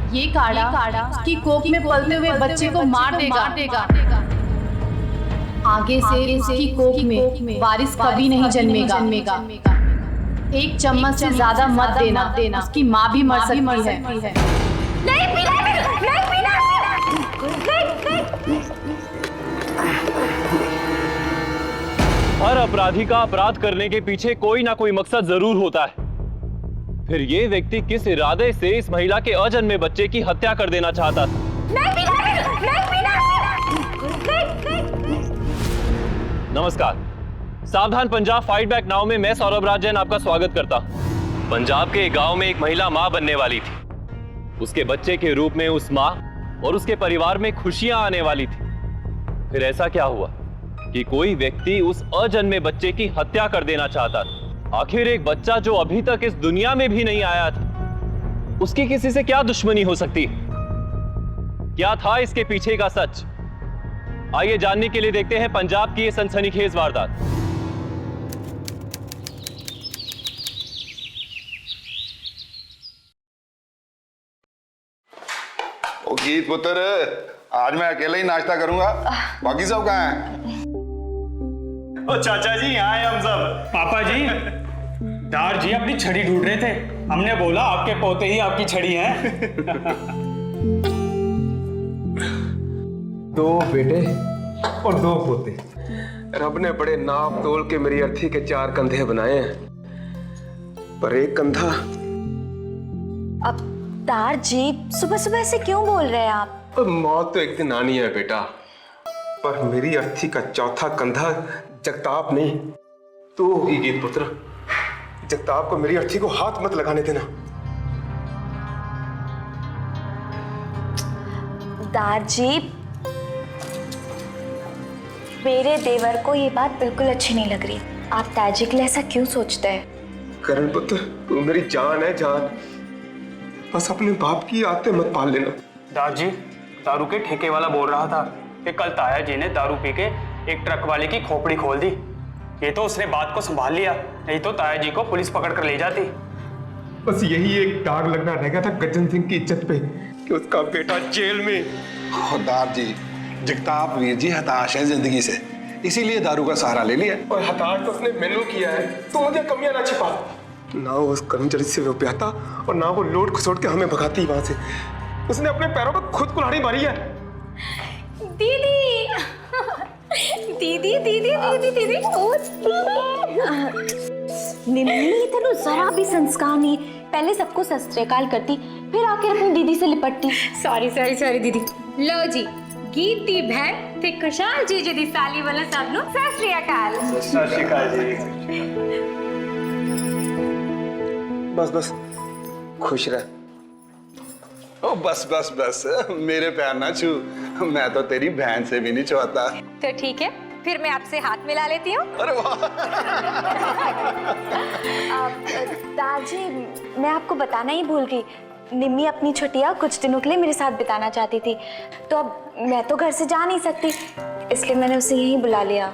ये काढ़ा कि कोख में पलते हुए बच्चे को मार देगा। आगे से इसकी कोख में वारिस कभी नहीं जन्मेगा। एक चम्मच से ज्यादा मत देना, उसकी माँ भी मर सकती है। नहीं पीना, नहीं पीना। हर अपराधी का अपराध करने के पीछे कोई ना कोई मकसद जरूर होता है। फिर ये व्यक्ति किस इरादे से इस महिला के अजन्मे बच्चे की हत्या कर देना चाहता था? नहीं पीना। नमस्कार, सावधान पंजाब फाइट बैक नाउ में मैं सौरभ राज जैन आपका स्वागत करता हूं। पंजाब के एक गांव में एक महिला मां बनने वाली थी। उसके बच्चे के रूप में उस मां और उसके परिवार में खुशियां आने वाली थी। फिर ऐसा क्या हुआ कि कोई व्यक्ति उस अजन्मे बच्चे की हत्या कर देना चाहता था। आखिर एक बच्चा जो अभी तक इस दुनिया में भी नहीं आया था, उसकी किसी से क्या दुश्मनी हो सकती है? क्या था इसके पीछे का सच? आइए जानने के लिए देखते हैं पंजाब की ये सनसनीखेज वारदात। ओ गीत पुत्र, आज मैं अकेला ही नाश्ता करूंगा, बाकी सब कहाँ हैं? ओ चाचा जी, यहाँ हैं हम सब। पापा जी, दार जी अपनी छड़ी ढूंढ रहे थे। हमने बोला आपके पोते ही आपकी छड़ी हैं। दो बेटे और दो पोते। रब ने बड़े नाप तोल के मेरी अर्थी के 4 कंधे बनाए हैं, पर एक कंधा। अब दार जी, सुबह सुबह से क्यों बोल रहे हैं आप? मौत तो एक दिन आनी है बेटा, पर मेरी अर्थी का चौथा कंधा जगताप नहीं। तू ही गीत पुत्र, जगताप को मेरी अर्थी को हाथ मत लगाने देना। दार जी, मेरे देवर को ये बात बिल्कुल अच्छी नहीं लग रही। आप ताजी के लिए ऐसा क्यों सोचते हैं? करण पुत्र, तू मेरी जान है, जान। बस अपने बाप की आदतें मत पाल लेना। दार जी, दारू के ठेके वाला बोल रहा था कि कल ताया जी ने दारू पी के एक ट्रक वाले की खोपड़ी खोल दी। ये तो उसने बात को संभाल लिया, नहीं तो ताया जी को पुलिस पकड़ कर ले जाती। बस यही एक दाग लगना रह गया था गज्जन सिंह की इज्जत पे कि उसका बेटा जेल में। खुदार जी, जगताप वीर जी हताश है जिंदगी से, इसीलिए दारू का सहारा ले लिया। और हताश तो उसने मैनू किया है, तू मुझे कमियां ना छिपा। ना वो उस कर्मचारी से वो प्याता और ना वो लोट खसोट के हमें भगाती वहां से। उसने अपने पैरों पर खुद कुल्हाड़ी मारी है। दीदी दीदी दीदी दीदी दीदी निम्मी, तेनू जरा भी संस्कार नहीं। पहले सबको सत श्री अकाल करती, फिर आके अपनी दीदी से लिपटती। सॉरी दीदी। लो जी, गीत दी बहन ते खुशाल जी जी दी साली वाला सब नु सत श्री अकाल। सत श्री अकाल जी। बस खुश रह। ओ बस मेरे पैर ना छू, मैं तो तेरी बहन से भी नहीं छुआता। तो ठीक है, फिर मैं आपसे हाथ मिला लेती हूँ। अरे वाह। दादी, मैं आपको बताना ही भूल गई। निम्मी अपनी छुट्टियां कुछ दिनों के लिए मेरे साथ बिताना चाहती थी, तो अब मैं तो घर से जा नहीं सकती, इसलिए मैंने उसे यहीं बुला लिया।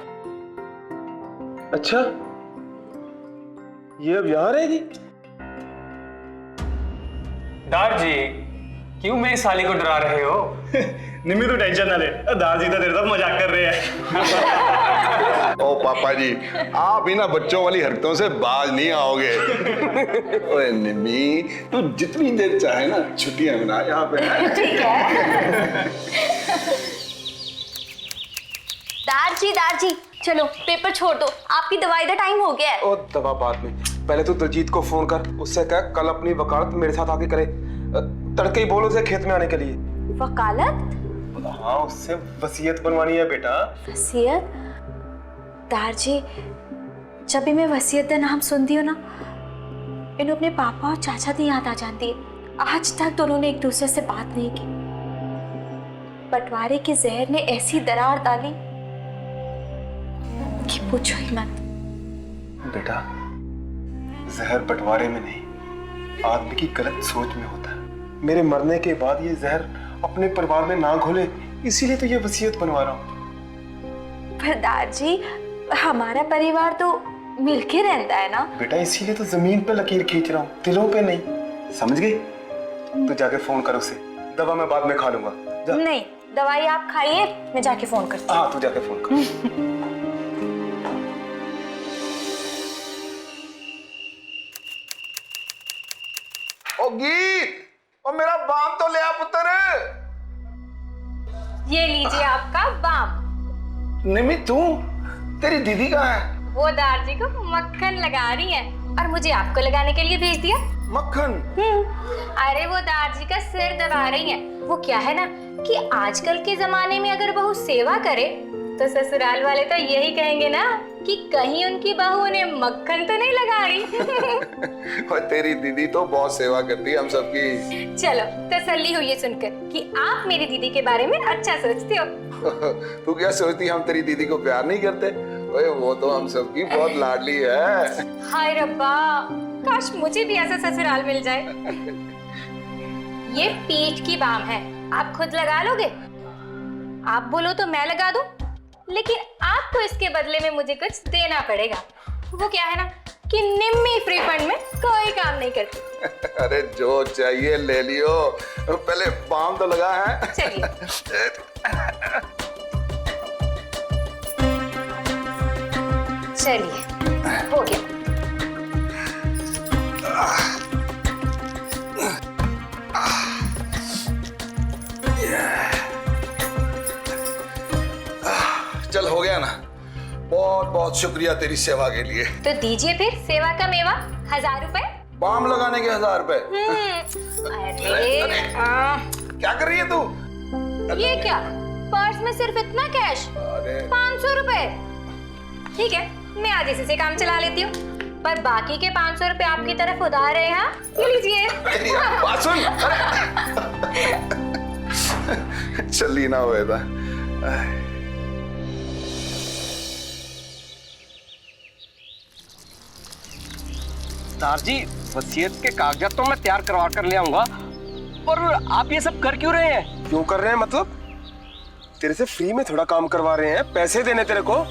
अच्छा, ये अब यहाँ रहेगी? दार जी, क्यों मेरी साली को डरा रहे हो? निम्मी तो टेंशन ना ले, दार जी तो तेरे साथ मजाक कर रहे हैं। ओ पापा जी, आप ही ना बच्चों वाली हरकतों से बाज नहीं आओगे। ओए निम्मी, तू जितनी देर चाहे ना छुट्टियां मना यहाँ पे। ठीक है। दार जी, चलो पेपर छोड़ दो, आपकी दवाई का टाइम हो गया है। ओ दवा बाद में, पहले तो दलजीत को फोन कर, उससे कह कल अपनी वकालत मेरे साथ आके करे। तड़के ही बोलो उसे खेत में आने के लिए। वकालत? हाँ, उससे वसीयत बनवानी है बेटा। वसीयत? दार जी, जब भी मैं वसीयत का नाम सुनती हूँ ना, इन्हें अपने पापा और चाचा की याद आ जाती है। आज तक दोनों ने एक दूसरे से बात नहीं की। बंटवारे के जहर ने ऐसी दरार डाली कि पूछो ही मत। बेटा, जहर बंटवारे में नहीं, आदमी की गलत सोच में होता है। मेरे मरने के बाद ये जहर अपने परिवार में ना घोले, इसीलिए तो ये वसीयत बनवा रहा हूँ। पर दार जी, हमारा परिवार तो मिलके रहता है ना। बेटा, इसीलिए तो जमीन पे लकीर खींच रहा हूँ, दिलों पे नहीं। समझ गई? तू जाके फोन कर उसे, दवा मैं बाद में खा लूंगा। जा। नहीं, दवाई आप खाइए, मैं जाके फोन करती हूँ। हाँ तू जाके फोन कर। ओ गीत, ओ मेरा बाम तो ले आ पुत्र। ये लीजिए आपका बाम। निमी तू, तेरी दीदी कहाँ है? वो दारजी को मक्खन लगा रही है और मुझे आपको लगाने के लिए भेज दिया। मक्खन? अरे वो दारजी का सिर दबा रही है। वो क्या है ना कि आजकल के जमाने में अगर बहू सेवा करे तो ससुराल वाले तो यही कहेंगे ना कि कहीं उनकी बहू उन्हें मक्खन तो नहीं लगा रही। और तेरी दीदी तो बहुत सेवा करती है हम सबकी। चलो तसल्ली हुई है सुनकर कि आप मेरी दीदी के बारे में अच्छा सोचते हो। तू क्या सोचती हम तेरी दीदी को प्यार नहीं करते? ओए वो तो हम सबकी बहुत लाडली है। हाय रब्बा, काश मुझे भी ऐसा ससुराल मिल जाए। ये पीठ की बाम है, आप खुद लगा लोगे? आप बोलो तो मैं लगा दूं, लेकिन आपको इसके बदले में मुझे कुछ देना पड़ेगा। वो क्या है ना कि निम्मी फ्री फंड में कोई काम नहीं करती। अरे जो चाहिए ले लियो, पहले बाम तो लगा है। चलिए। चलिए, हो गया। चल हो गया ना, बहुत बहुत शुक्रिया तेरी सेवा के लिए। तो दीजिए फिर सेवा का मेवा 1000 रुपए। बाम लगाने के 1000 रुपए? अरे क्या कर रही है तू? ये क्या, पर्स में सिर्फ इतना कैश? अरे 500 रुपए। ठीक है, मैं आज इसी से काम चला लेती हूँ, पर बाकी के 500 रुपए आपकी तरफ उधार है। हाँ, ये लीजिए। तेरी बात सुन। चली ना हुए था। दारजी, वसीयत के कागजात तो मैं तैयार करवा कर ले आऊंगा, पर आप ये सब कर क्यों रहे हैं? क्यों कर रहे हैं मतलब? तेरे से फ्री में थोड़ा काम करवा रहे हैं, पैसे देने तेरे को।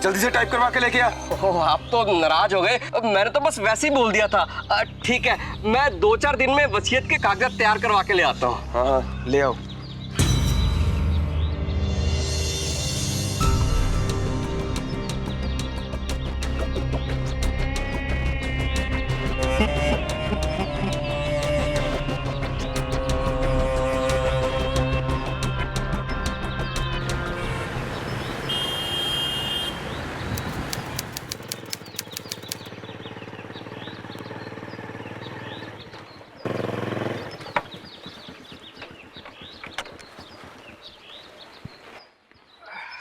जल्दी से टाइप करवा के लेके आ। ओह, आप तो नाराज हो गए। मैंने तो बस वैसे ही बोल दिया था। ठीक है, मैं 2-4 दिन में वसीयत के कागजात तैयार करवा के ले आता हूँ। हाँ ले आओ।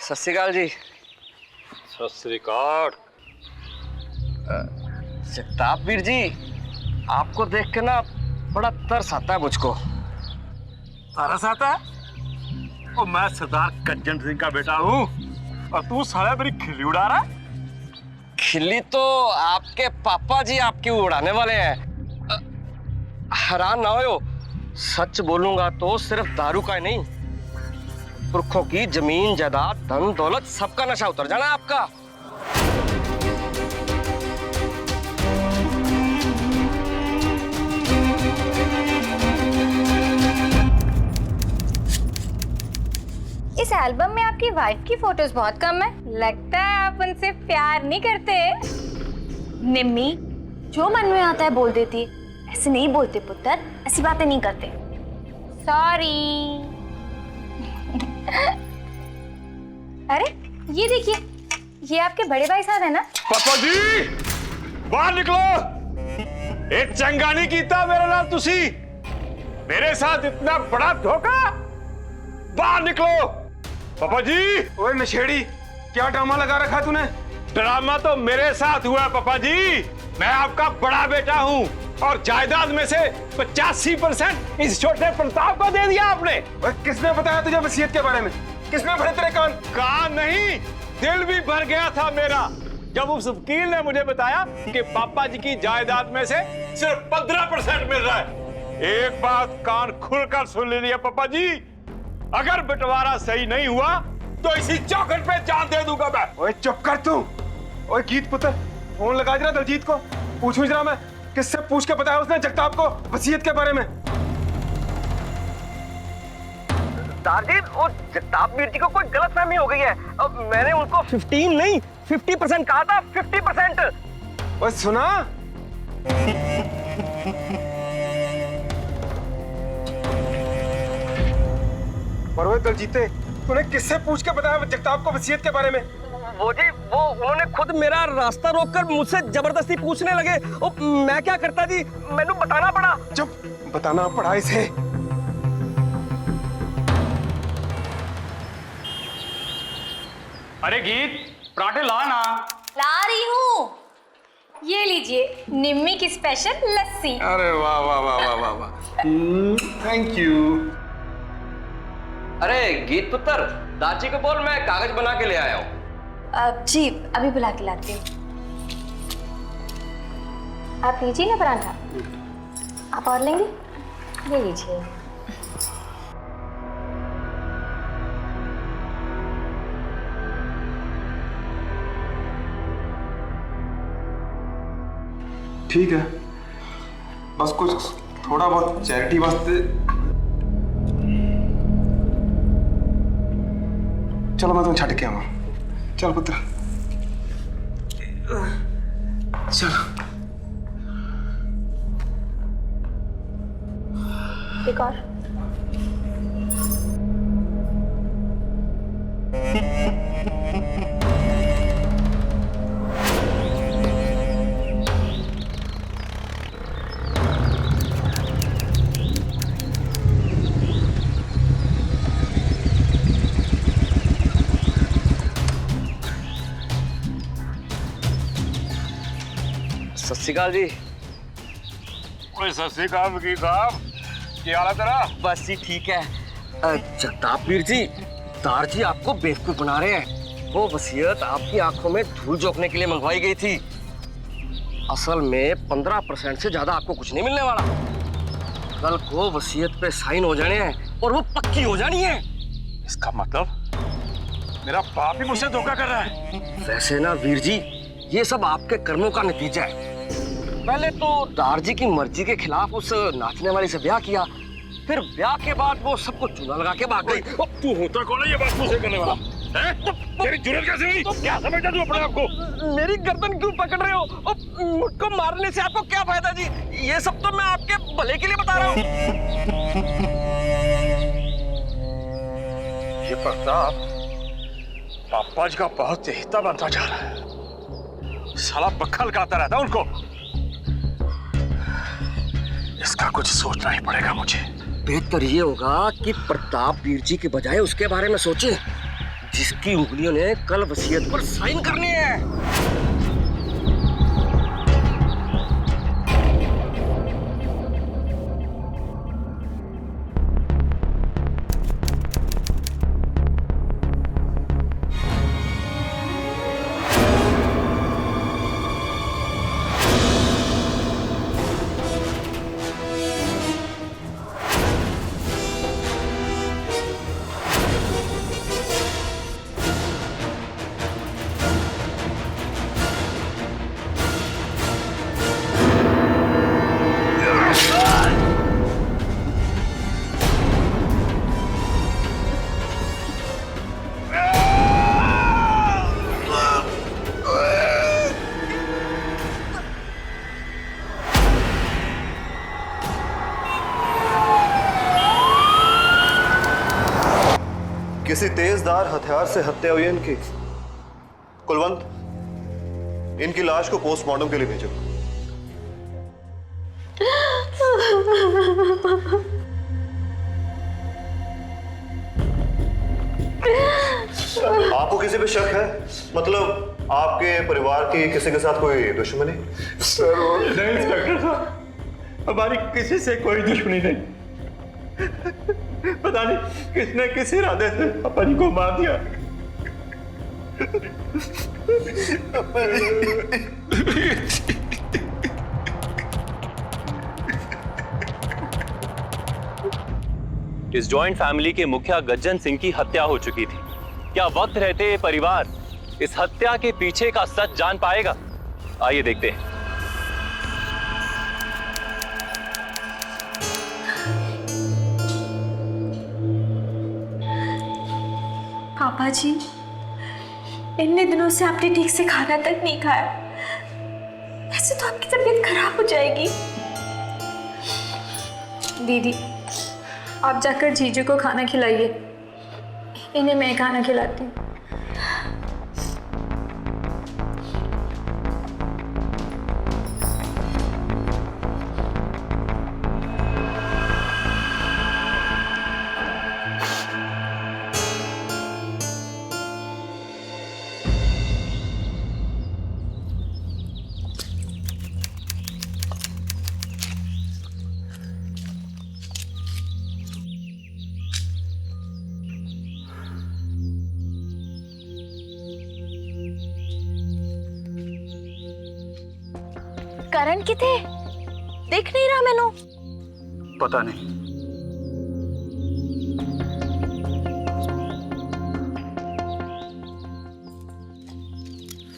सत श्री अकाल जी। सत श्री अकाल। जगताप वीर जी, आपको देख के ना बड़ा तरस आता है मुझको। तरस आता है? और मैं सरदार कज्जन सिंह का बेटा हूँ और तू साला मेरी खिल्ली उड़ा रहा है? खिल्ली तो आपके पापा जी आपकी उड़ाने वाले हैं। हैरान ना हो, सच बोलूंगा तो सिर्फ दारू का ही नहीं, पुरखों की जमीन जायदाद धन दौलत सबका नशा उतर जाना आपका। इस एल्बम में आपकी वाइफ की फोटोज बहुत कम है। लगता है आप उनसे प्यार नहीं करते। निम्मी, जो मन में आता है बोल देती है। ऐसे नहीं बोलते पुत्र, ऐसी बातें नहीं करते। सॉरी। अरे ये देखिए, ये आपके बड़े भाई साहब है ना? पापा जी बाहर निकलो। एक चंगा नहीं कीता मेरे नाल तुसी। मेरे साथ इतना बड़ा धोखा। बाहर निकलो पापा जी। ओए नशेड़ी, क्या ड्रामा लगा रखा तूने? ड्रामा तो मेरे साथ हुआ है पापा जी। मैं आपका बड़ा बेटा हूँ और जायदाद में से 85% इस छोटे प्रताप को दे दिया आपने। ओए किसने बताया तुझे वसीयत के बारे में? किसने भरे तेरे कान? कान नहीं, दिल भी भर गया था मेरा जब उस वकील ने मुझे बताया कि पापा जी की जायदाद में से सिर्फ 15% मिल रहा है। एक बात कान खुलकर सुन लीजिए पापा जी, अगर बंटवारा सही नहीं हुआ तो इसी चौखट पे जान दे दूंगा मैं। ओए चुप कर तू। ओए गीत पुत्र, फोन लगा जरा दलजीत को। पूछूं जरा मैं, किससे पूछ के बताया उसने जगताप को वसीयत के बारे में? दारजी, वो जगताप वीर जी को कोई गलतफहमी हो गई है। अब मैंने उनको 15 नहीं 50% कहा था, 50%। बस सुना, परवेज दलजीते, तूने किससे पूछ के बताया जगताप को वसीयत के बारे में? वो जी, वो उन्होंने खुद मेरा रास्ता रोककर मुझसे जबरदस्ती पूछने लगे। मैं क्या करता जी, मैंने बताना पड़ा। चुप, बताना पड़ा इसे। अरे गीत, पराठे ला ना। ला रही हूँ। ये लीजिए निम्मी की स्पेशल लस्सी। अरे वाह वाह वाह वाह वाह वाह, थैंक यू। अरे गीत पुत्र, दाची को बोल मैं कागज बना के ले आया हूँ। जी अभी बुला के लाती हूँ। आप लीजिए ना पराठा। आप और लेंगे? ले लीजिए। ठीक है, बस कुछ थोड़ा बहुत चैरिटी वास्ते। चलो मैं तुम्हें छट के आऊँ। चल पुत्र, चलो। एक और। सत श्री अकाल जी। ओए सत श्री अकाल वकील साहब, क्या हाल है तेरा? बस जी ठीक है। जगताप वीर जी, दारजी आपको बेवकूफ बना रहे हैं। वो वसीयत आपकी आंखों में धूल झोंकने के लिए मंगवाई गई थी। असल में 15% से ज्यादा आपको कुछ नहीं मिलने वाला। कल को वसीयत पे साइन हो जाने हैं और वो पक्की हो जानी है। इसका मतलब मेरा बाप ही मुझसे धोखा कर रहा है। वैसे ना वीर जी, ये सब आपके कर्मों का नतीजा है। पहले तो दारजी की मर्जी के खिलाफ उस नाचने वाली से ब्याह किया, फिर ब्याह के बाद वो सबको चूना लगा के भाग गई। तू होता कौन है ये बात मुझसे करने वाला? तेरी जुर्रत कैसे हुई? क्या समझता तू अपने आप को? मेरी गर्दन क्यों पकड़ रहे हो? मुझको मारने से आपको क्या फायदा जी? ये सब तो मैं आपके भले के लिए बता रहा हूँ। ये प्रताप पापा जी का बहुत चहेता बनता जा रहा है। साला बखल गाता रहता उनको। इसका कुछ सोचना ही पड़ेगा मुझे। बेहतर ये होगा कि प्रताप वीर जी के बजाय उसके बारे में सोचें, जिसकी उंगलियों ने कल वसीयत पर साइन करनी है। किसी तेजधार हथियार से हत्या हुई है इनकी। कुलवंत, इनकी लाश को पोस्टमार्टम के लिए भेजो। आपको किसी पे शक है? मतलब आपके परिवार की किसी के साथ कोई दुश्मनी? नहीं इंस्पेक्टर साहब, हमारी किसी से कोई दुश्मनी नहीं। पता नहीं किसने किस इरादे से अपन को मार दिया। इस जॉइंट फैमिली के मुखिया गज्जन सिंह की हत्या हो चुकी थी। क्या वक्त रहते ये परिवार इस हत्या के पीछे का सच जान पाएगा? आइए देखते हैं। पापा जी, इतने दिनों से आपने ठीक से खाना तक नहीं खाया, ऐसे तो आपकी तबीयत खराब हो जाएगी। दीदी, आप जाकर जीजू को खाना खिलाइए, इन्हें मैं खाना खिलाती हूँ। करण किथे देख नहीं रहा मैनू। पता नहीं।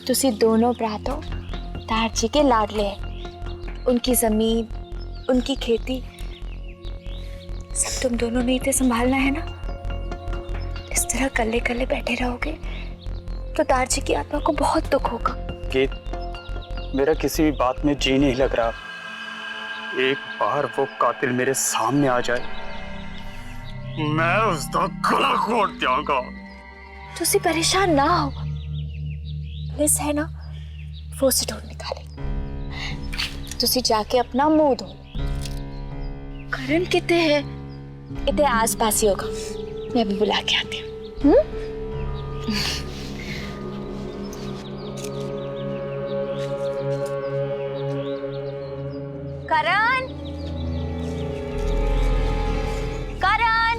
तुसी दोनों भरा तो तार जी के लाडले हैं। उनकी जमीन, उनकी खेती सब तुम दोनों ने ही संभालना है ना। इस तरह कल्ले कल्ले बैठे रहोगे तो तार जी की आत्मा को बहुत दुख होगा। गीत, मेरा किसी भी बात में जी नहीं लग रहा। एक बार वो कातिल मेरे सामने आ जाए, मैं उसका गला घोट जाऊंगा। तुसी परेशान ना हो, पुलिस है ना, वो से ढूंढ निकाले। तुसी जाके अपना मुंह धो। करण कितने है? इतने आस पास ही होगा, मैं भी बुला के आती हूँ। करण, करण,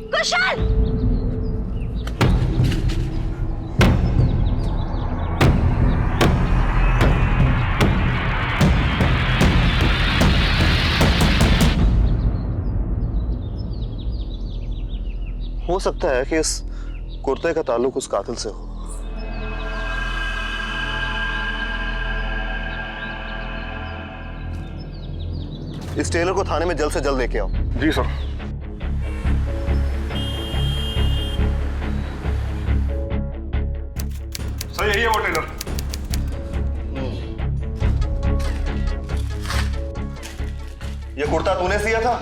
कुशल, हो सकता है कि इस कुर्ते का ताल्लुक उस कातिल से हो। इस टेलर को थाने में जल्द से जल्द लेके आओ। जी सर। सर यही है वो टेलर। ये कुर्ता तूने सिया था?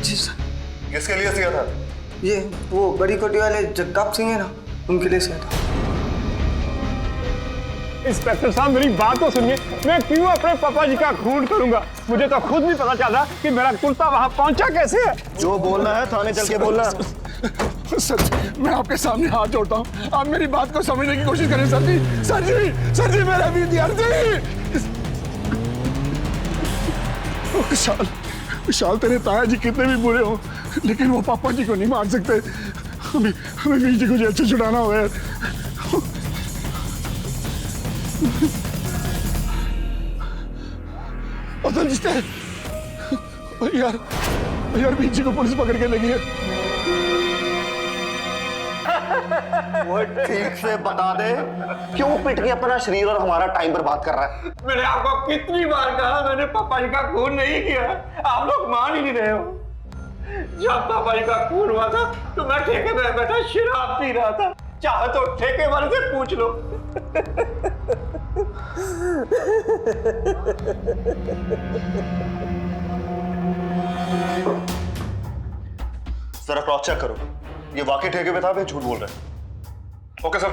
जी सर। किसके लिए सिया था? ये वो बड़ी कोठी वाले जगताप सिंह है ना, उनके लिए सिया था। इंस्पेक्टर साहब मेरी बात तो सुनिए, मैं क्यों अपने पापा जी का खून करूंगा? मुझे तो खुद नहीं पता चला कि मेरा कुर्ता वहां पहुंचा कैसे है। जो बोलना है थाने चल के बोलना। सच, मैं आपके सामने हाथ जोड़ता हूँ, आप मेरी बात को समझने की कोशिश करें सर जी। सर जी, सर जी, मेरा विद्यार्थी। विशाल, विशाल, तेरे ताया जी कितने भी बुरे हो, लेकिन वो पापा जी को नहीं मार सकते। हमें वीर जी को जेल से छुड़ाना होगा। यार, यार वीर जी को पुलिस पकड़ के ले गई है। वो ठीक से बता दे, क्यों पिट के अपना शरीर और हमारा टाइम बर्बाद कर रहा है? मैंने आपको कितनी बार कहा मैंने पापा जी का खून नहीं किया, आप लोग मान ही नहीं रहे हो। जब पापा जी का खून हुआ था तो मैं ठेके पे बैठा शराब पी रहा था, चाहे तो ठेके वाले से पूछ लो। जरा क्रॉस चेक करो, ये वाकई ठेके पे था या झूठ बोल रहा है? Okay sir.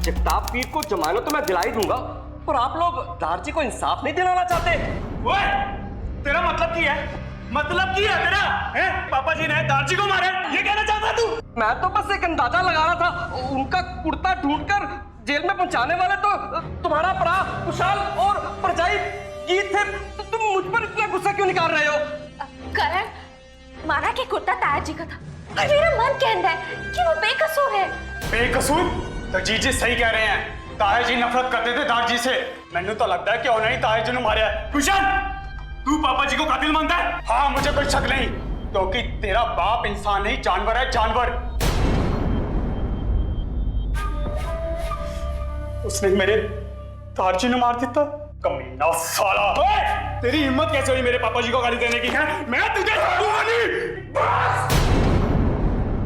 जगताप पीर को जमानत तो मैं दिला ही दूंगा, पर आप लोग दारजी को इंसाफ नहीं दिलाना चाहते। ओए, तेरा मतलब क्या है? मतलब क्या है तेरा? हैं? पापा जी ने दारजी को मारा, ये कहना चाहता तू? मैं तो बस एक अंदाजा लगा रहा था। उनका कुर्ता ढूंढकर जेल में पहुंचाने वाले तो तुम्हारा भरा कुशाल और परजाई गीत थे तो तुम मुझ पर इतना गुस्सा क्यों निकाल रहे हो? करण माना कि कुर्ता ताया जी का था, पर मेरा मन कहता है कि वो बेकसूर है। बेकसूर? तो जीजी सही कह रहे हैं, ताया जी नफरत करते थे दार जी से। मैंने तो लगता है कि उन्हें ही ताया जी ने मारा है। कुशन, तू पापा जी को कातिल मानता है? हाँ, मुझे कोई शक नहीं, क्योंकि तेरा बाप इंसान नहीं जानवर है, जानवर। उसने मेरे तार जी ने मार दिया। कमीना साला। तेरी हिम्मत कैसे हुई मेरे पापा जी को गाली देने की है? मैं तुझे छोड़ूंगा नहीं। बस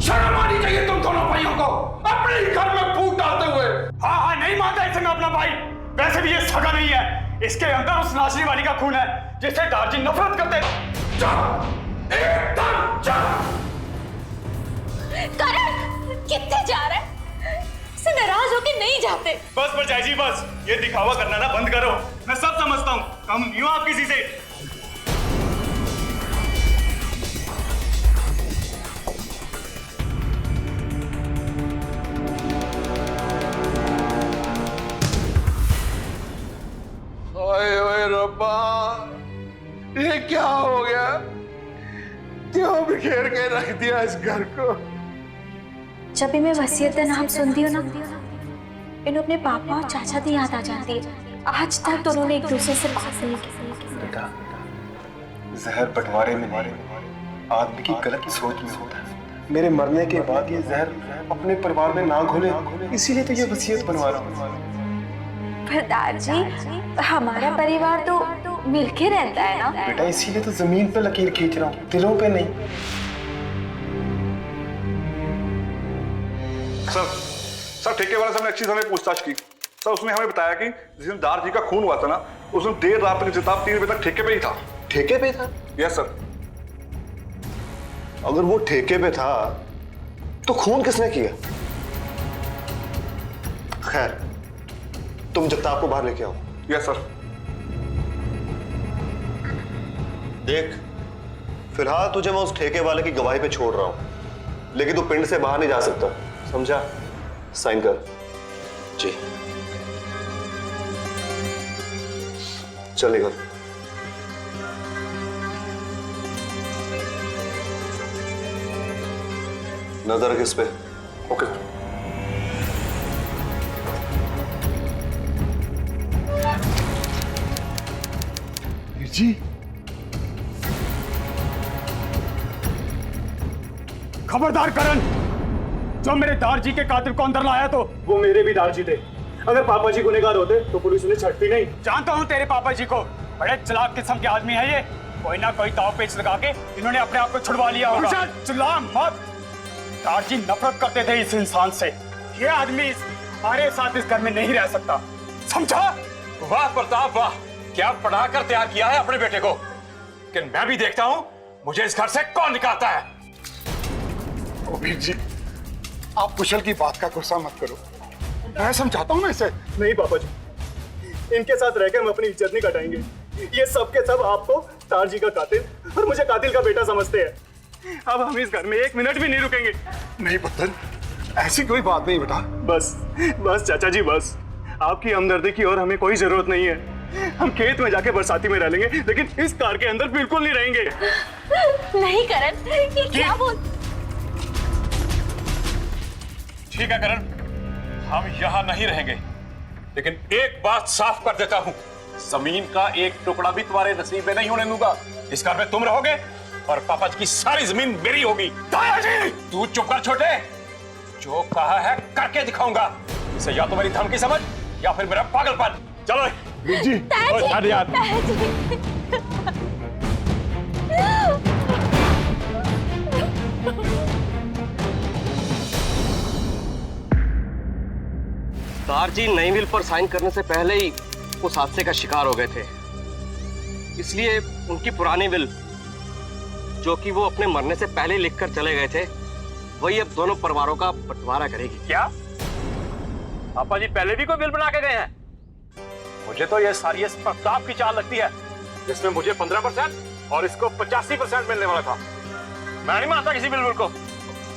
शर्म आनी चाहिए तुम दोनों भाइयों को, अपने ही घर में फूट डालते हुए। हाँ हाँ, नहीं मानता इसे मैं अपना भाई। वैसे भी ये सगा नहीं है, इसके अंदर उस नाचने वाली का खून है जिससे दारजी नफरत करते। एकदम करण कितने जा रहे हैं? से नाराज होके नहीं जाते। बस बचाई जी, बस ये दिखावा करना ना बंद करो। मैं सब समझता हूँ, कम नहीं हूं आप किसी से। ओए ओए रब्बा, ये क्या हो गया? क्यों बिखेर के रख दिया इस घर को? जब भी मैं वसीयत नाम सुनती हूँ ना, इन्हें अपने पापा और चाचा की याद आ जाती है। आज तक दोनों ने एक दूसरे से बात नहीं की। बेटा, जहर बंटवारे में नहीं, आदमी की गलत सोच में होता है। मेरे मरने के बाद ये जहर अपने परिवार में ना घोले, इसीलिए तो ये वसीयत बनवा रहा हूँ। पर दारजी, हमारा परिवार तो मिलके रहता है ना बेटा, इसीलिए तो जमीन पे लकीर खींच रहा हूँ, दिलों पे नहीं। सर ठेके वाले से हमने अच्छी समय पूछताछ की। सर उसने हमें बताया कि जिस दिन दार जी का खून हुआ था ना, उस दिन देर रात तक जिताब 3 बजे तक ठेके पे ही था। ठेके पे था? Yes sir. अगर वो ठेके पे था तो खून किसने किया? खैर, तुम जगताप को बाहर लेके आओ। Yes sir. देख, फिलहाल तुझे मैं उस ठेके वाले की गवाही पे छोड़ रहा हूं, लेकिन तू पिंड से बाहर नहीं जा सकता, समझा? साइन कर। जी चल निकल। नजर रख इस पे। Okay sir. जी खबरदार करण, जो मेरे दारजी के कातिल को अंदर लाया तो वो मेरे भी दारजी थे। अगर पापा जी गुनहगार होते तो पुलिस उन्हें छटती नहीं। जानता हूँ तेरे पापा जी को, बड़े चालाक किस्म के आदमी है ये। कोई ना कोई दाव पेच लगा के इन्होंने अपने आप को छुड़वा लिया होगा। चिल्ला मत। दारजी नफरत करते थे इस इंसान से। ये आदमी हमारे साथ इस घर में नहीं रह सकता, समझा? वाह प्रताप वाह, क्या पढ़ा कर तैयार किया है अपने बेटे को। लेकिन मैं भी देखता हूं मुझे इस घर से कौन निकालता है। वीर जी, आप कुशल की बात का गुस्सा मत करो, मैं समझाता हूँ ना इसे। नहीं पापा जी, इनके साथ रहकर हम अपनी इज्जत नहीं कटाएंगे। ये सब के सब आपको तारजी का कातिल और मुझे कातिल का बेटा समझते हैं। अब हम इस घर में 1 मिनट भी नहीं रुकेंगे। नहीं पुत्र, ऐसी कोई बात नहीं बेटा। बस बस चाचा जी, बस आपकी हमदर्दी की और हमें कोई जरूरत नहीं है। हम खेत में जाके बरसाती में रह लेंगे, लेकिन इस कार के अंदर बिल्कुल नहीं रहेंगे। नहीं करण, ये क्या बोल? ठीक है करण, हम यहां नहीं रहेंगे, लेकिन एक बात साफ कर देता हूं, जमीन का एक टुकड़ा भी तुम्हारे नसीब में नहीं होने दूंगा। इस घर में तुम रहोगे और पापा जी की सारी जमीन मेरी होगी। दादाजी, तू चुप कर छोटे, जो कहा है करके दिखाऊंगा। इसे या तो मेरी धमकी समझ या फिर मेरा पागलपन। चलो जी, दारजी नई विल पर साइन करने से पहले ही उस हादसे का शिकार हो गए थे, इसलिए उनकी पुरानी विल, जो कि वो अपने मरने से पहले लिखकर चले गए थे, वही अब दोनों परिवारों का बंटवारा करेगी। क्या पापा जी पहले भी कोई बिल बना के गए हैं? मुझे तो ये सारी प्रताप की चाल लगती है, जिसमें मुझे 15% और इसको 85% मिलने वाला था। मैं नहीं मानता किसी बिल को।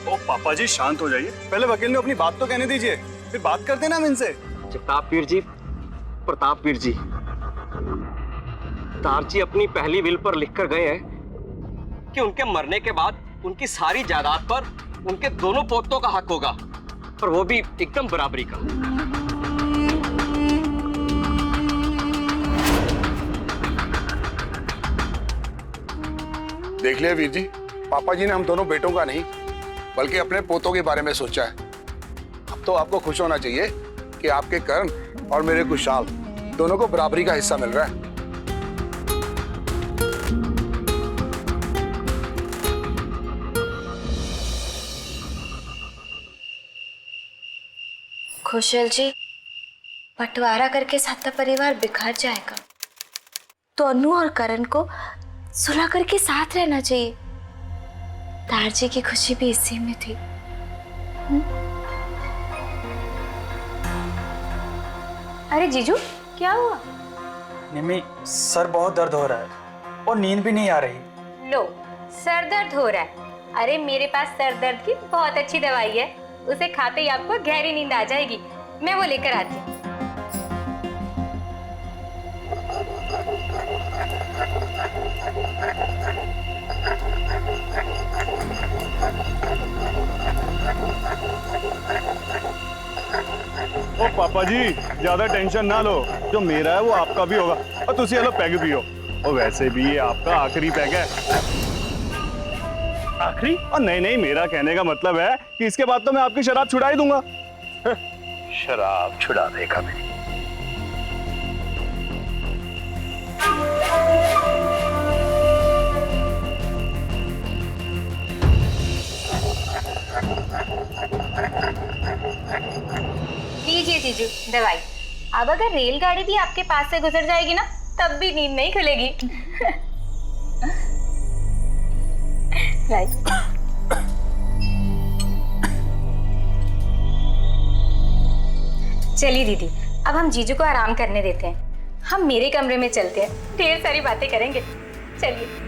ओ पापा जी शांत हो जाइए, पहले वकील ने अपनी बात तो कहने दीजिए, फिर बात करते ना हम इनसे। जगताप पीर जी, प्रताप पीर जी, दारजी अपनी पहली विल पर लिखकर गए हैं कि उनके मरने के बाद उनकी सारी जायदाद पर उनके दोनों पोतों का हक होगा, और वो भी एकदम बराबरी का। देख लिया वीर जी, पापा जी ने हम दोनों बेटों का नहीं बल्कि अपने पोतों के बारे में सोचा है। अब तो आपको खुश होना चाहिए कि आपके कर्ण और मेरे कुशाल दोनों को बराबरी का हिस्सा मिल रहा है। खुशल जी, बंटवारा करके साता परिवार बिखर जाएगा तो अनु और करण को सुलह करके साथ रहना चाहिए। दारजी की खुशी भी इसी में थी। अरे जीजू, क्या हुआ? निम्मी, सर बहुत दर्द हो रहा है और नींद भी नहीं आ रही। लो, सर दर्द हो रहा है। अरे मेरे पास सर दर्द की बहुत अच्छी दवाई है, उसे खाते ही आपको गहरी नींद आ जाएगी। मैं वो लेकर आती हूँ। ओ पापा जी, ज्यादा टेंशन ना लो, जो मेरा है वो आपका भी होगा और तुसी वाला पैग पियो। और वैसे भी ये आपका आखिरी पैग है। आखिरी? और नहीं नहीं, मेरा कहने का मतलब है कि इसके बाद तो मैं आपकी शराब छुड़ा ही दूंगा। शराब छुड़ा देगा मैं। लीजिए जीजू दवाई। अब अगर रेलगाड़ी भी आपके पास से गुजर जाएगी ना, तब भी नींद नहीं खुलेगी। राइट। चलिए दीदी, अब हम जीजू को आराम करने देते हैं। हम मेरे कमरे में चलते हैं, ढेर सारी बातें करेंगे। चलिए।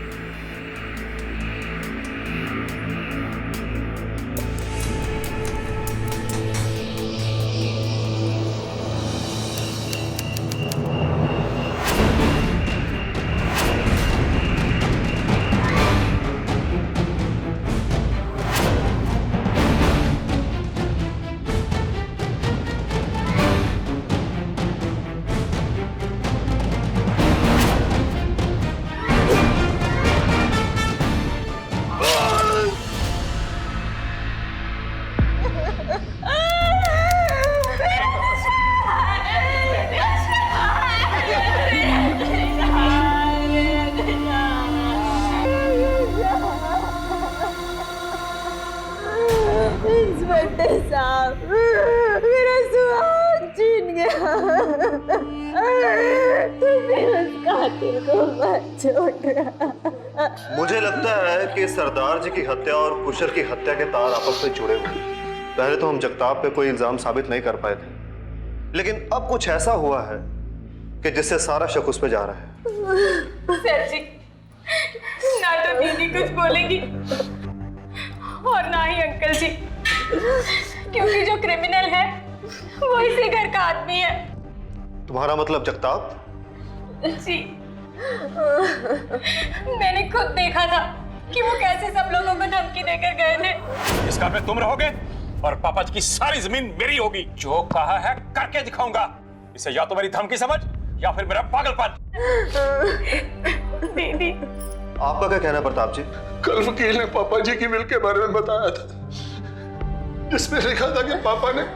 मुझे लगता है कि सरदार जी की हत्या और कुशल की हत्या के तार आपस में जुड़े हुए हैं। पहले तो हम जगताप पे कोई इल्जाम साबित नहीं कर पाए थे, लेकिन अब कुछ ऐसा हुआ है कि जिससे सारा शक उस पे जा रहा है। सर जी, ना तो दीदी कुछ बोलेगी और ना ही अंकल जी, क्योंकि जो क्रिमिनल है वो इसी घर का आदमी है। तुम्हारा मतलब जगताप? जी, मैंने खुद देखा था कि वो कैसे सब लोगों को धमकी देकर गए थे। इस घर में तुम रहोगे और पापा जी की सारी जमीन मेरी होगी। जो कहा है करके दिखाऊंगा। इसे या तो मेरी धमकी समझ या फिर मेरा पागलपन। दीदी, आपका क्या कहना है प्रताप जी? कल वकील ने पापा जी की विल के बारे में बताया था, जिसमें लिखा था कि पापा ने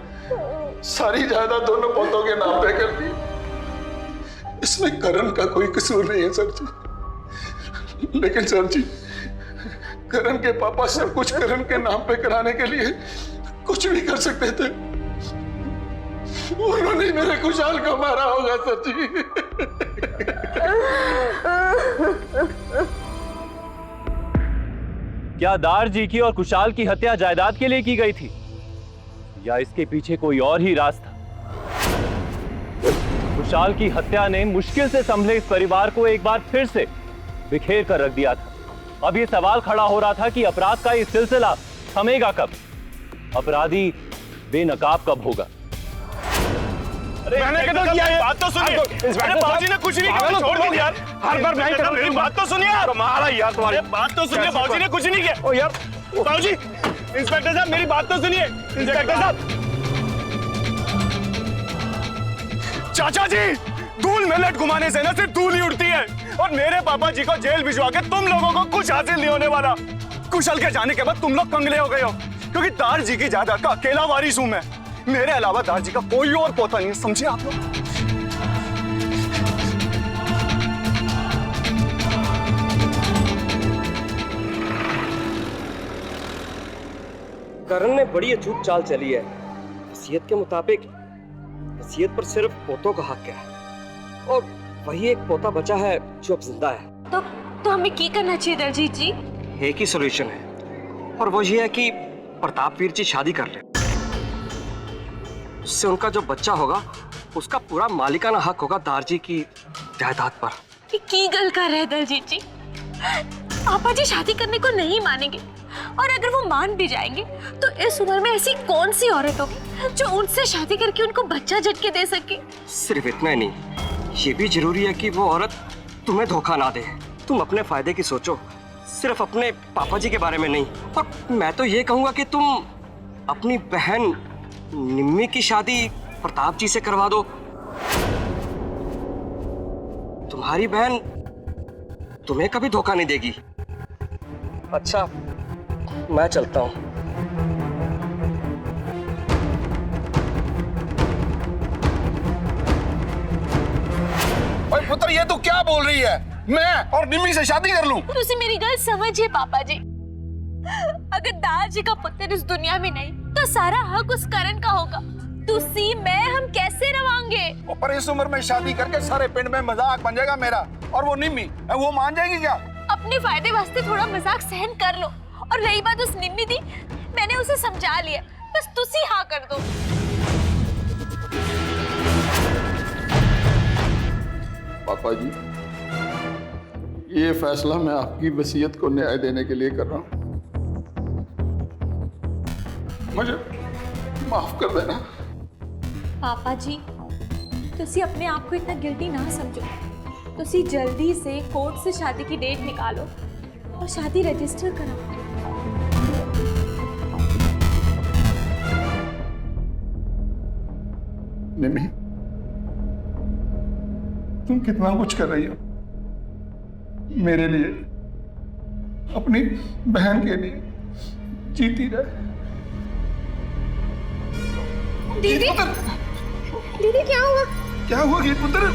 सारी जायदाद दोनों पोतों के नाम पे कर दी। इसमें करण का कोई कसूर नहीं है सर जी। लेकिन सर जी, करण के पापा सब कुछ करण के नाम पे कराने के लिए कुछ भी कर सकते थे। उन्होंने मेरे कुशाल को मारा होगा सर जी। क्या दार जी की और कुशाल की हत्या जायदाद के लिए की गई थी, या इसके पीछे कोई और ही राज था? कुशाल की हत्या ने मुश्किल से संभले इस परिवार को एक बार फिर से बिखेर कर रख दिया था। अब यह सवाल खड़ा हो रहा था कि अपराध का यह सिलसिला थमेगा कब, अपराधी बेनकाब कब होगा। मैंने कहा किया है। बात तो सुनिए। इंस्पेक्टर बाबूजी ने कुछ नहीं किया, छोड़ दो यार। हर बार मैं मेरी बात तो सुनिए। तुम्हारा यार तुम्हारी बात तो सुनिए, बाबूजी ने कुछ नहीं किया। ओ यार बाबूजी, इंस्पेक्टर साहब मेरी बात तो सुनिए। इंस्पेक्टर साहब, चाचा जी, धूल में लट घुमाने से ना सिर्फ धूल ही उड़ती है, और मेरे पापा जी को जेल भिजवा के तुम लोगों को कुछ हासिल नहीं होने वाला। कुशल के जाने के बाद तुम लोग कंगले हो गए हो, क्योंकि दार जी की जायदाद का अकेला वारिस हूं मैं। मेरे अलावा दार जी का कोई और पोता नहीं है, समझे आप लोग? करण ने बड़ी अचूक चाल चली है। वसीयत के मुताबिक वसीयत पर सिर्फ पोतों का हक है, और वही एक पोता बचा है जो अब जिंदा है। तो हमें की करना चाहिए दलजीत जी? एक ही सॉल्यूशन है, और वो ये है कि प्रताप वीर जी शादी कर ले। उससे उनका जो बच्चा होगा उसका पूरा मालिकाना हक होगा दार जी की जायदाद पर। ये की गल कर रहे हैं दलजीत जी? पापा जी शादी करने को नहीं मानेंगे, और अगर वो मान भी जाएंगे तो इस उम्र में ऐसी कौन सी औरत होगी जो उनसे शादी करके उनको बच्चा झटके दे सके? सिर्फ इतना ही नहीं, ये भी जरूरी है कि वो औरत तुम्हें धोखा ना दे। तुम अपने फायदे की सोचो, सिर्फ अपने पापा जी के बारे में नहीं। और मैं तो ये कहूंगा कि तुम अपनी बहन निम्मी की शादी प्रताप जी से करवा दो। तुम्हारी बहन तुम्हें कभी धोखा नहीं देगी। अच्छा, मैं चलता हूं। ओए पुत्र, ये तू क्या बोल रही है? मैं और निम्मी से शादी कर लूं? तुसी मेरी गल समझिए पापा जी। अगर दार जी का पुत्र इस दुनिया में नहीं तो सारा हक उस करण का होगा। तुसी मैं हम कैसे रवांगे? पर इस उम्र में शादी करके सारे पिंड में मजाक बन जाएगा मेरा। और वो निम्मी, वो मान जाएगी क्या? अपने फायदे वास्ते थोड़ा मजाक सहन कर लो। और रही बात उस निम्मी दी, मैंने उसे समझा लिया, बस तुसी हाँ कर दो। पापा जी, ये फैसला मैं आपकी वसीयत को न्याय देने के लिए कर रहा हूं। मुझे माफ कर देना। पापा जी, तुसी अपने आप को इतना गिल्टी ना समझो। तुसी जल्दी से कोर्ट से शादी की डेट निकालो और शादी रजिस्टर कराओ। निम्मी, तुम कितना कुछ कर रही हो मेरे लिए, अपनी बहन के लिए। जीती रहे। दीदी, दीदी क्या हुआ? क्या हुआ गीत पुत्र?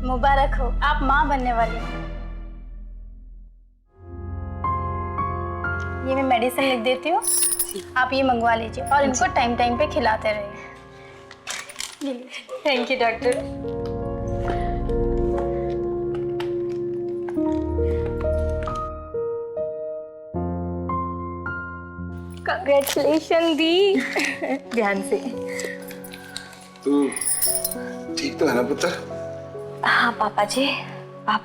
मुबारक हो, आप माँ बनने वाली हैं। ये मैं मेडिसिन लिख देती हूँ, आप ये मंगवा लीजिए और इनको टाइम टाइम पे खिलाते रहिए। Thank you doctor. कंग्रेचुलेशन दी। ध्यान से। तू ठीक तो है ना पुत्र? हाँ पापा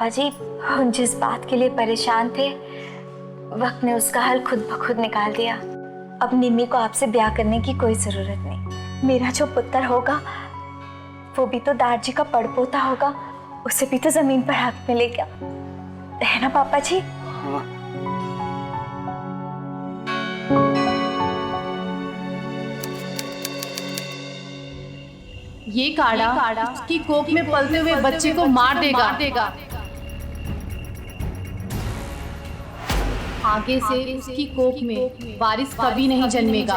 जी, हम जिस बात के लिए परेशान थे वक्त ने उसका हल खुद ब खुद निकाल दिया। अब निम्मी को आपसे ब्याह करने की कोई जरूरत नहीं। मेरा जो पुत्र होगा वो भी तो दार जी का पड़पोता होगा, उसे भी तो जमीन पर हक मिलेगा, है ना पापा जी? हाँ। ये काढ़ा उसकी कोख में पलते हुए बच्चे को मार देगा। आगे से उसकी कोख में वारिस कभी नहीं जन्मेगा।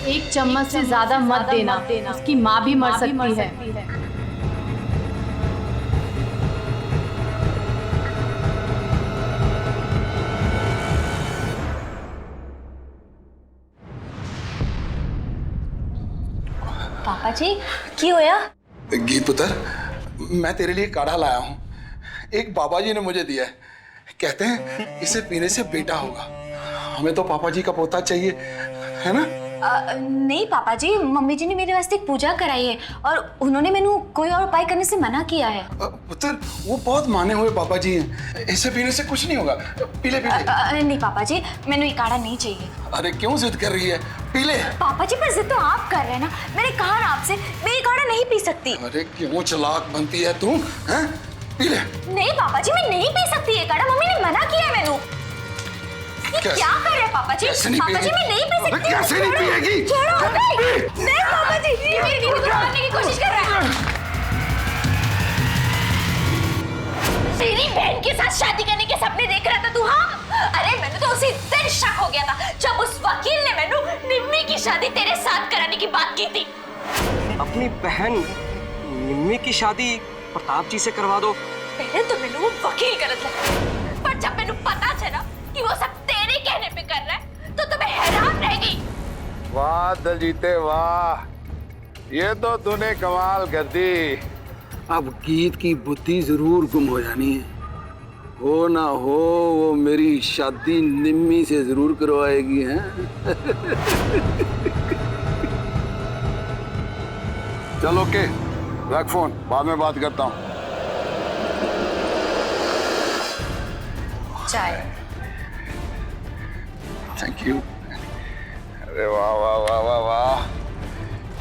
एक चम्मच से ज्यादा मत देना, उसकी माँ भी मर सकती है। पापा जी की होया? गीत पुत्र, मैं तेरे लिए काढ़ा लाया हूँ। एक बाबा जी ने मुझे दिया है, कहते हैं इसे पीने से बेटा होगा। हमें तो पापा जी का पोता चाहिए, है ना? नहीं पापा जी, मम्मी जी ने मेरे वास्ते एक पूजा कराई है और उन्होंने मैंने कोई और उपाय करने से मना किया है। पुत्र, वो बहुत माने हुए पापा जी हैं, इसे पीने से कुछ नहीं होगा। पीले पीले। नहीं पापा जी, मैंने ये काढ़ा नहीं चाहिए। अरे क्यों जिद कर रही है? पीले। पापा जी, पर जिद तो आप कर रहे हैं ना, मैंने कहा ना आपसे, मैं ये काढ़ा नहीं पी सकती। अरे क्यों चालाक बनती है तू, हैं? पीले। नहीं पापा जी, मैं नहीं पी सकती ये काढ़ा, मम्मी ने मना किया है मैंने। ये क्या कर रहे हैं पापा जी? पापा जी, मैं नहीं पी सकती। कैसे नहीं पिएगी? छोड़ो, नहीं पापा जी, ये मेरी दीदी को मारने की कोशिश कर रहा है। मेरी बहन के साथ शादी करने के सपने देख रहा था तू? हाँ, अरे मैंने तो उसी दिन शक हो गया था जब उस वकील ने मैंने निम्मी की शादी तेरे साथ कराने की बात की थी। अपनी बहन निम्मी की शादी प्रताप जी से करवा दो। पहले तो मैंने वो वकील गलत लगा, पर जब मैंने पता चला कि वो सब तेरे कहने पे कर रहा है तो तुम्हें हैरान रहेगी। वाह दलजीते वाह, ये तो तूने कमाल कर दी। अब गीत की बुद्धि जरूर गुम हो जानी है, हो ना हो वो मेरी शादी निम्मी से जरूर करवाएगी, हैं? चलो ओके, रख फोन, बाद में बात करता हूँ। चाय। Thank you. अरे वाह वाह वाह वाह वाह,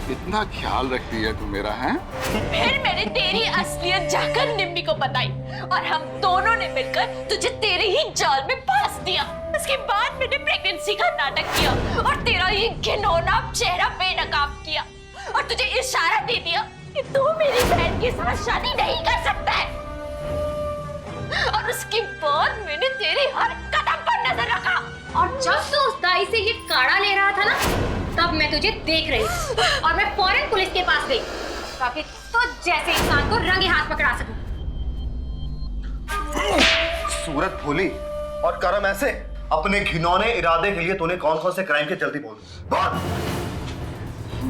कितना ख्याल रखती है तू मेरा, है? फिर मैंने तेरी असलियत जाकर निम्मी को बताई और हम दोनों ने मिलकर तुझे तेरे ही जाल में फांस दिया। उसके बाद मैंने प्रेगनेंसी का नाटक किया और तेरा ये घिनौना चेहरा बेनकाब किया और तुझे इशारा दे दिया कि तू मेरी बहन के साथ शादी नहीं कर सकता है। और उसके बाद मैंने तेरे हर कदम पर नजर रखा। और जब तू उस दाई से ये काढ़ा ले रहा था ना, तब मैं तुझे देख रही थी और मैं फौरन पुलिस के पास गई ताकि तो जैसे इंसान को रंगे हाथ पकड़ा सकूं। सूरत भोली और कर्म ऐसे, अपने घिनौने इरादे के लिए तूने कौन कौन से क्राइम के जल्दी बोल।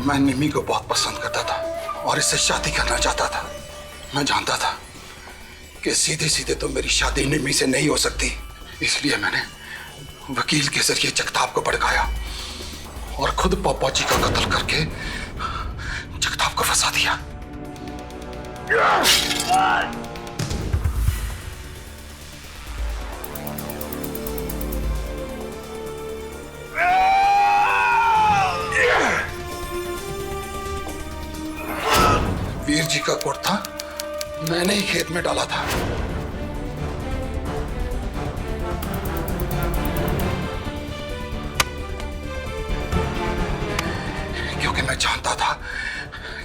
मैं निम्मी को बहुत पसंद करता था और इससे शादी करना चाहता था। मैं जानता था कि सीधे सीधे तो मेरी शादी निम्मी से नहीं हो सकती, इसलिए मैंने वकील के जरिए जगताप को भड़काया और खुद पापा जी का कत्ल करके जगताप को फंसा दिया। वीर जी का कुर्ता मैंने ही खेत में डाला था। क्योंकि मैं जानता था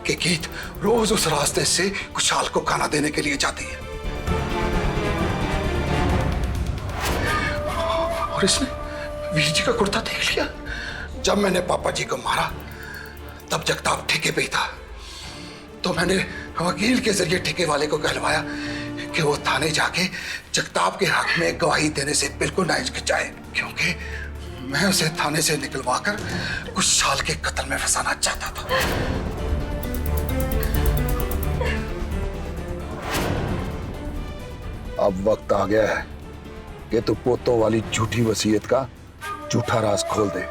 कि गीत रोज उस रास्ते से कुशाल को खाना देने के लिए जाती है और इसने वीर जी का कुर्ता देख लिया। जब मैंने पापा जी को मारा तब जगताप ठेके पे ही था, तो मैंने वकील के जरिए ठेके वाले को कहलवाया कि वो थाने जाके जगताप के हक में गवाही देने से बिल्कुल ना हिचकिचाए, क्योंकि मैं उसे थाने से निकलवाकर कुछ साल के कत्ल में फंसाना चाहता था। अब वक्त आ गया है कि तू पोतों वाली झूठी वसीयत का झूठा राज खोल दे।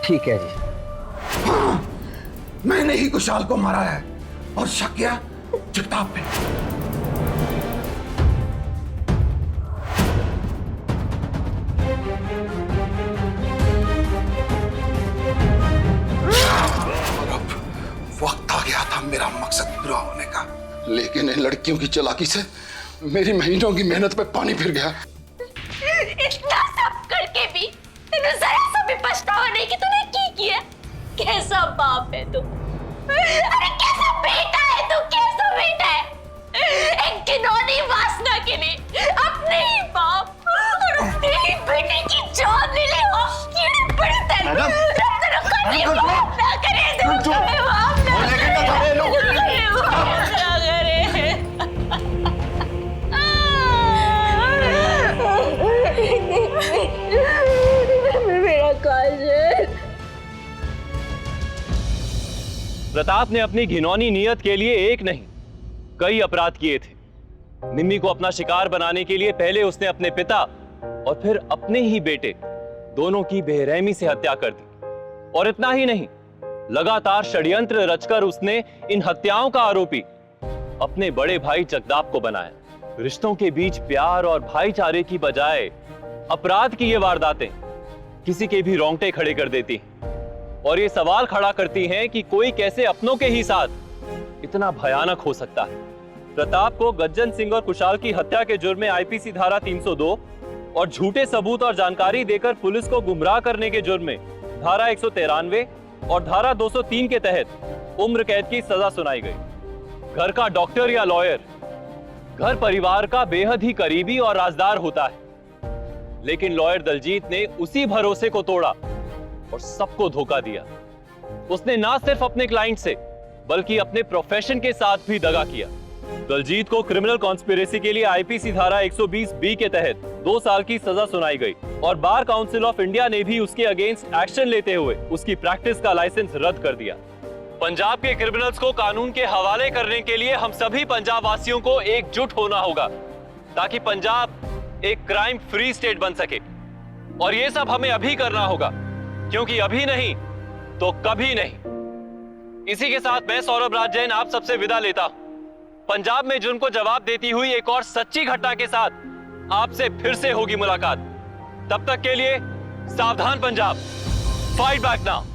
ठीक है जी। हाँ, मैंने ही कुशाल को मारा है और शक किया जगताप पे। और अब वक्त आ गया था मेरा मकसद पूरा होने का, लेकिन इन लड़कियों की चालाकी से मेरी महीनों की मेहनत पे पानी फिर गया। इतना सब करके भी तूने जरा सा भी पछतावा नहीं कि तूने की किया। कैसा बाप है तू? अरे कैसा बेटा है तू? कैसा बेटा है? एक घिनौनी वासना के लिए अपने ही बाप और अपने ही बेटे की जान ले ले। ये बड़ी मैडम, माफ ना करे, माफ ना मेरा काजल। प्रताप ने अपनी घिनौनी नियत के लिए एक नहीं कई अपराध किए थे। निम्मी को अपना शिकार बनाने के लिए पहले उसने अपने पिता और फिर अपने ही बेटे दोनों की बेरहमी से हत्या कर दी। और इतना ही नहीं, लगातार षड्यंत्र रचकर उसने इन हत्याओं का आरोपी अपने बड़े भाई जगदाप को बनाया। रिश्तों के बीच प्यार और भाईचारे की बजाय अपराध की ये वारदातें किसी के भी रोंगटे खड़े कर देती और ये सवाल खड़ा करती हैं कि कोई कैसे अपनों के ही साथ इतना भयानक हो सकता है। प्रताप को गज्जन सिंह और कुशाल की हत्या के जुर्म में आईपीसी धारा 302 और झूठे सबूत और जानकारी देकर पुलिस को गुमराह करने के जुर्म में धारा 193 और धारा 203 के तहत उम्र कैद की सजा सुनाई गई। घर का डॉक्टर या लॉयर घर परिवार का बेहद ही करीबी और राजदार होता है, लेकिन लॉयर दलजीत ने उसी भरोसे को तोड़ा और सबको धोखा दिया। उसने ना सिर्फ अपने क्लाइंट से बल्कि अपने प्रोफेशन के साथ भी दगा किया। दलजीत को क्रिमिनल कॉन्स्पिरेसी के लिए आईपीसी धारा 120B के तहत 2 साल की सजा सुनाई गई और बार काउंसिल ऑफ इंडिया ने भी उसके अगेंस्ट एक्शन लेते हुए उसकी प्रैक्टिस का लाइसेंस रद्द कर दिया। पंजाब के क्रिमिनल्स को कानून के हवाले करने के लिए हम सभी पंजाब वासियों को एकजुट होना होगा ताकि पंजाब एक क्राइम फ्री स्टेट बन सके। और ये सब हमें अभी करना होगा, क्योंकि अभी नहीं तो कभी नहीं। इसी के साथ मैं सौरभ राज जैन आप सबसे विदा लेता हूं। पंजाब में जुर्म को जवाब देती हुई एक और सच्ची घटना के साथ आपसे फिर से होगी मुलाकात। तब तक के लिए सावधान पंजाब, फाइट बैक नाउ।